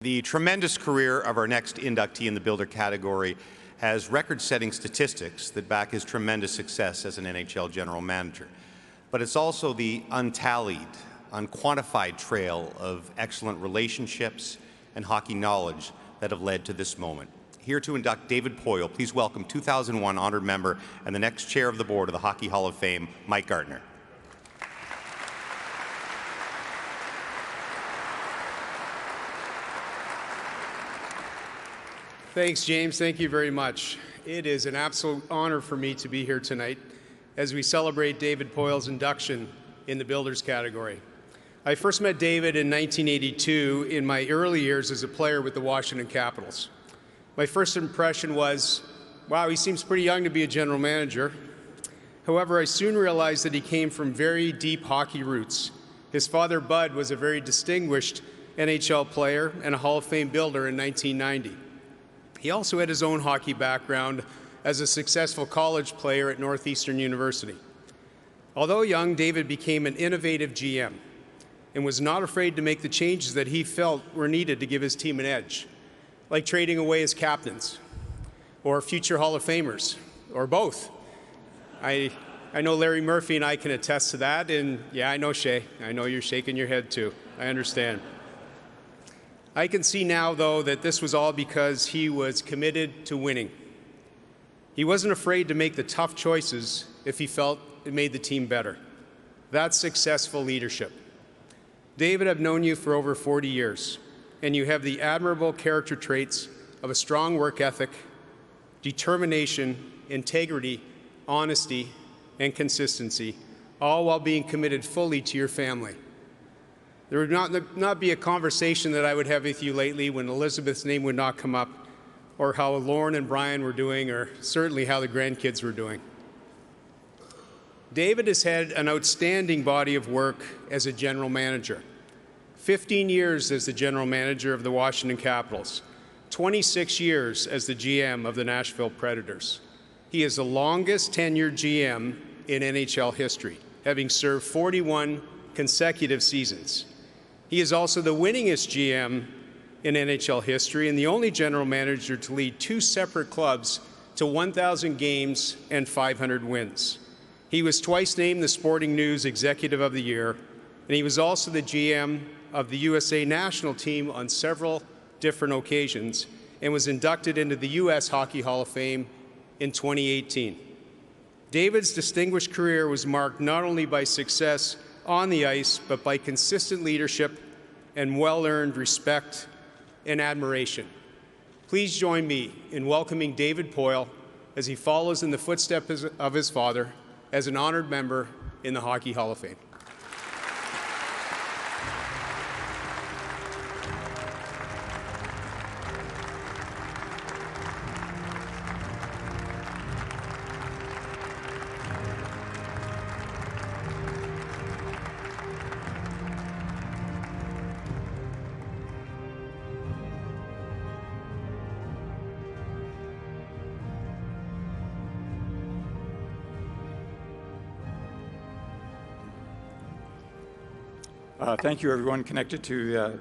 The tremendous career of our next inductee in the builder category has record-setting statistics that back his tremendous success as an NHL general manager. But it's also the untallied, unquantified trail of excellent relationships and hockey knowledge that have led to this moment. Here to induct David Poile, please welcome 2001 honored member and the next chair of the board of the Hockey Hall of Fame, Mike Gartner. Thanks, James. Thank you very much. It is an absolute honor for me to be here tonight as we celebrate David Poile's induction in the Builders category. I first met David in 1982 in my early years as a player with the Washington Capitals. My first impression was, wow, he seems pretty young to be a general manager. However, I soon realized that he came from very deep hockey roots. His father, Bud, was a very distinguished NHL player and a Hall of Fame builder in 1990. He also had his own hockey background as a successful college player at Northeastern University. Although young, David became an innovative GM and was not afraid to make the changes that he felt were needed to give his team an edge, like trading away his captains or future Hall of Famers, or both. I know Larry Murphy and I can attest to that, and yeah, I know Shay. I know you're shaking your head too. I understand. I can see now, though, that this was all because he was committed to winning. He wasn't afraid to make the tough choices if he felt it made the team better. That's successful leadership. David, I've known you for over 40 years, and you have the admirable character traits of a strong work ethic, determination, integrity, honesty, and consistency, all while being committed fully to your family. There would not be a conversation that I would have with you lately when Elizabeth's name would not come up, or how Lauren and Brian were doing, or certainly how the grandkids were doing. David has had an outstanding body of work as a general manager. 15 years as the general manager of the Washington Capitals, 26 years as the GM of the Nashville Predators. He is the longest tenured GM in NHL history, having served 41 consecutive seasons. He is also the winningest GM in NHL history and the only general manager to lead two separate clubs to 1,000 games and 500 wins. He was twice named the Sporting News Executive of the Year, and he was also the GM of the USA national team on several different occasions and was inducted into the U.S. Hockey Hall of Fame in 2018. David's distinguished career was marked not only by success on the ice, but by consistent leadership and well-earned respect and admiration. Please join me in welcoming David Poile as he follows in the footsteps of his father as an honored member in the Hockey Hall of Fame. Thank you, everyone connected to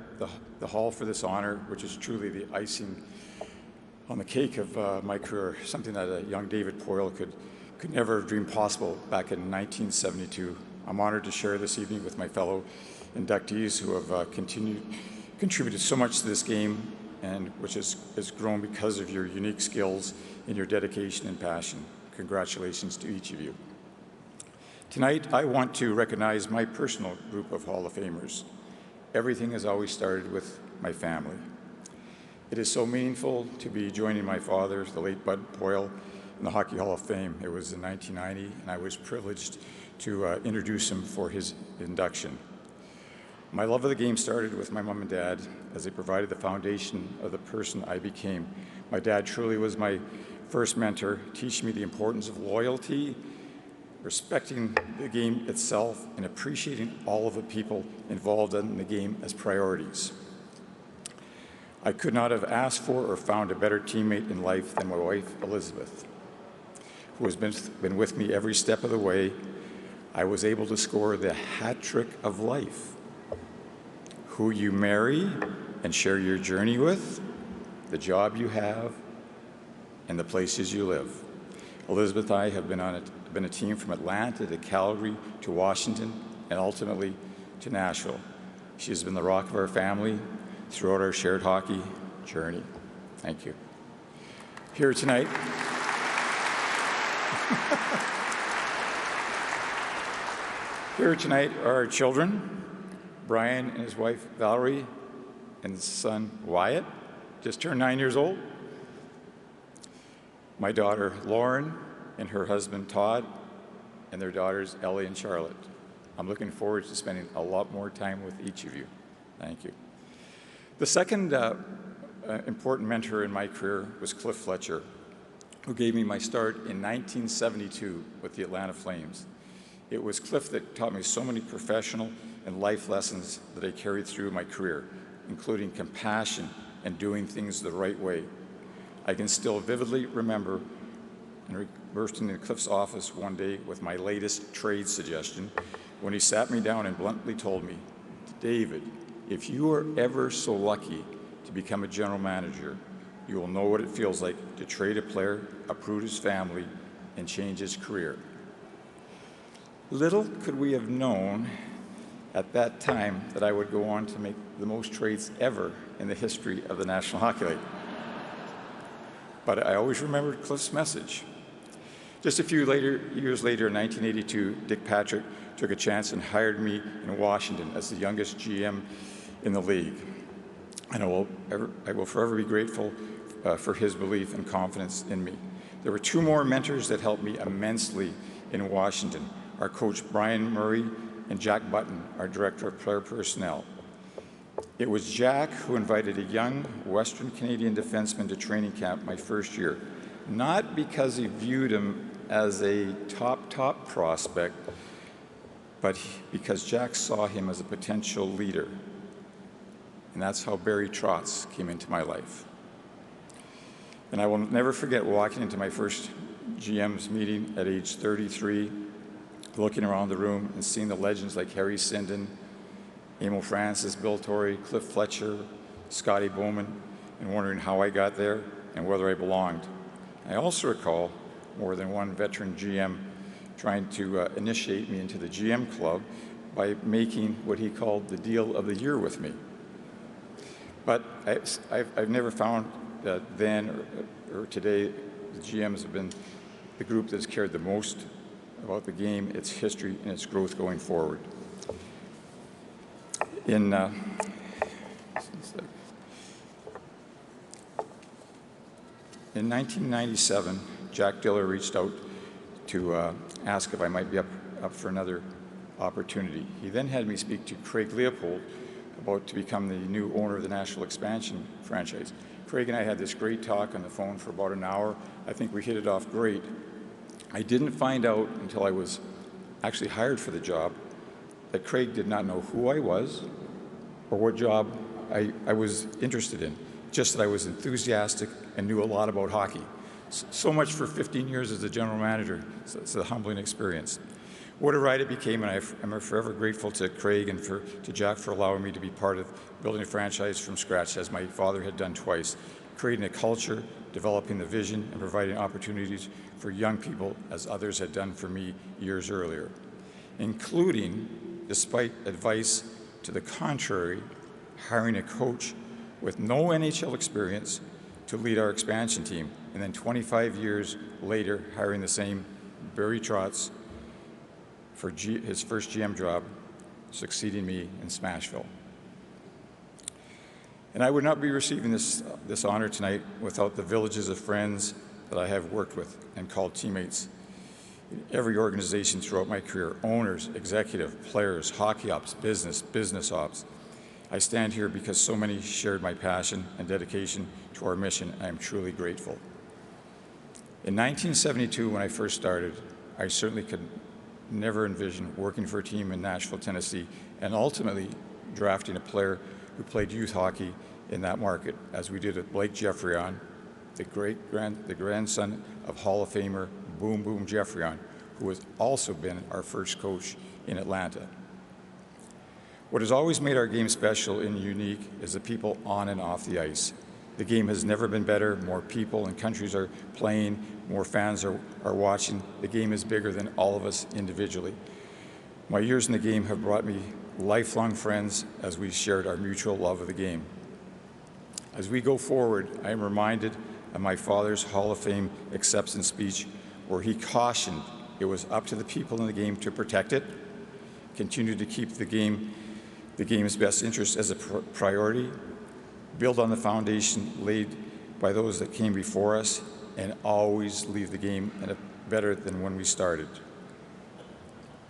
the Hall for this honor, which is truly the icing on the cake of my career, something that a young David Poile could never have dreamed possible back in 1972. I'm honored to share this evening with my fellow inductees who have contributed so much to this game, and which has grown because of your unique skills and your dedication and passion. Congratulations to each of you. Tonight, I want to recognize my personal group of Hall of Famers. Everything has always started with my family. It is so meaningful to be joining my father, the late Bud Poile, in the Hockey Hall of Fame. It was in 1990, and I was privileged to introduce him for his induction. My love of the game started with my mom and dad, as they provided the foundation of the person I became. My dad truly was my first mentor, teaching me the importance of loyalty, respecting the game itself, and appreciating all of the people involved in the game as priorities. I could not have asked for or found a better teammate in life than my wife, Elizabeth, who has been with me every step of the way. I was able to score the hat trick of life. who you marry and share your journey with, the job you have, and the places you live. Elizabeth and I have been a team from Atlanta to Calgary to Washington and ultimately to Nashville. She has been the rock of our family throughout our shared hockey journey. Thank you. Here tonight, are our children, Brian and his wife Valerie, and his son Wyatt, just turned 9 years old. My daughter Lauren and her husband Todd, and their daughters Ellie and Charlotte. I'm looking forward to spending a lot more time with each of you. Thank you. The second important mentor in my career was Cliff Fletcher, who gave me my start in 1972 with the Atlanta Flames. It was Cliff that taught me so many professional and life lessons that I carried through my career, including compassion and doing things the right way. I can still vividly remember bursting into Cliff's office one day with my latest trade suggestion when he sat me down and bluntly told me, "David, if you are ever so lucky to become a general manager, you will know what it feels like to trade a player, uproot his family, and change his career." Little could we have known at that time that I would go on to make the most trades ever in the history of the National Hockey League. But I always remembered Cliff's message. Just a few years later, in 1982, Dick Patrick took a chance and hired me in Washington as the youngest GM in the league. And I will forever be grateful for his belief and confidence in me. There were two more mentors that helped me immensely in Washington: our coach Brian Murray and Jack Button, our director of player personnel. It was Jack who invited a young Western Canadian defenseman to training camp my first year, not because he viewed him as a top prospect, but because Jack saw him as a potential leader. And that's how Barry Trotz came into my life. And I will never forget walking into my first GM's meeting at age 33, looking around the room and seeing the legends like Harry Sinden, Emil Francis, Bill Torrey, Cliff Fletcher, Scotty Bowman, and wondering how I got there and whether I belonged. I also recall more than one veteran GM trying to initiate me into the GM club by making what he called the deal of the year with me. But I've never found that then or today the GMs have been the group that's cared the most about the game, its history, and its growth going forward. In 1997, Jack Diller reached out to ask if I might be up for another opportunity. He then had me speak to Craig Leopold about to become the new owner of the National Expansion franchise. Craig and I had this great talk on the phone for about an hour. I think we hit it off great. I didn't find out until I was actually hired for the job that Craig did not know who I was or what job I was interested in, just that I was enthusiastic and knew a lot about hockey. So much for 15 years as a general manager. It's a humbling experience. What a ride it became, and I'm forever grateful to Craig and to Jack for allowing me to be part of building a franchise from scratch, as my father had done twice, creating a culture, developing the vision, and providing opportunities for young people, as others had done for me years earlier, including, despite advice to the contrary, hiring a coach with no NHL experience to lead our expansion team, and then 25 years later, hiring the same Barry Trotz for his first GM job, succeeding me in Smashville. And I would not be receiving this honor tonight without the villages of friends that I have worked with and called teammates in every organization throughout my career: owners, executive, players, hockey ops, business ops. I stand here because so many shared my passion and dedication to our mission. I am truly grateful. In 1972, when I first started, I certainly could never envision working for a team in Nashville, Tennessee, and ultimately drafting a player who played youth hockey in that market, as we did with Blake Jeffreyon, the grandson of Hall of Famer Boom Boom Jeffreyon, who has also been our first coach in Atlanta. What has always made our game special and unique is the people on and off the ice. The game has never been better. More people and countries are playing, more fans are watching. The game is bigger than all of us individually. My years in the game have brought me lifelong friends as we shared our mutual love of the game. As we go forward, I am reminded of my father's Hall of Fame acceptance speech, where he cautioned it was up to the people in the game to protect it, continue to keep the game's best interest as a priority, build on the foundation laid by those that came before us, and always leave the game better than when we started.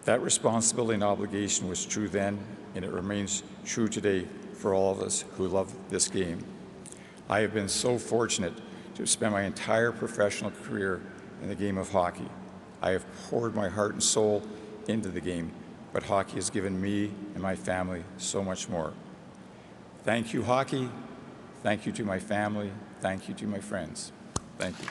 That responsibility and obligation was true then, and it remains true today for all of us who love this game. I have been so fortunate to spend my entire professional career in the game of hockey. I have poured my heart and soul into the game, but hockey has given me and my family so much more. Thank you, hockey. Thank you to my family. Thank you to my friends. Thank you.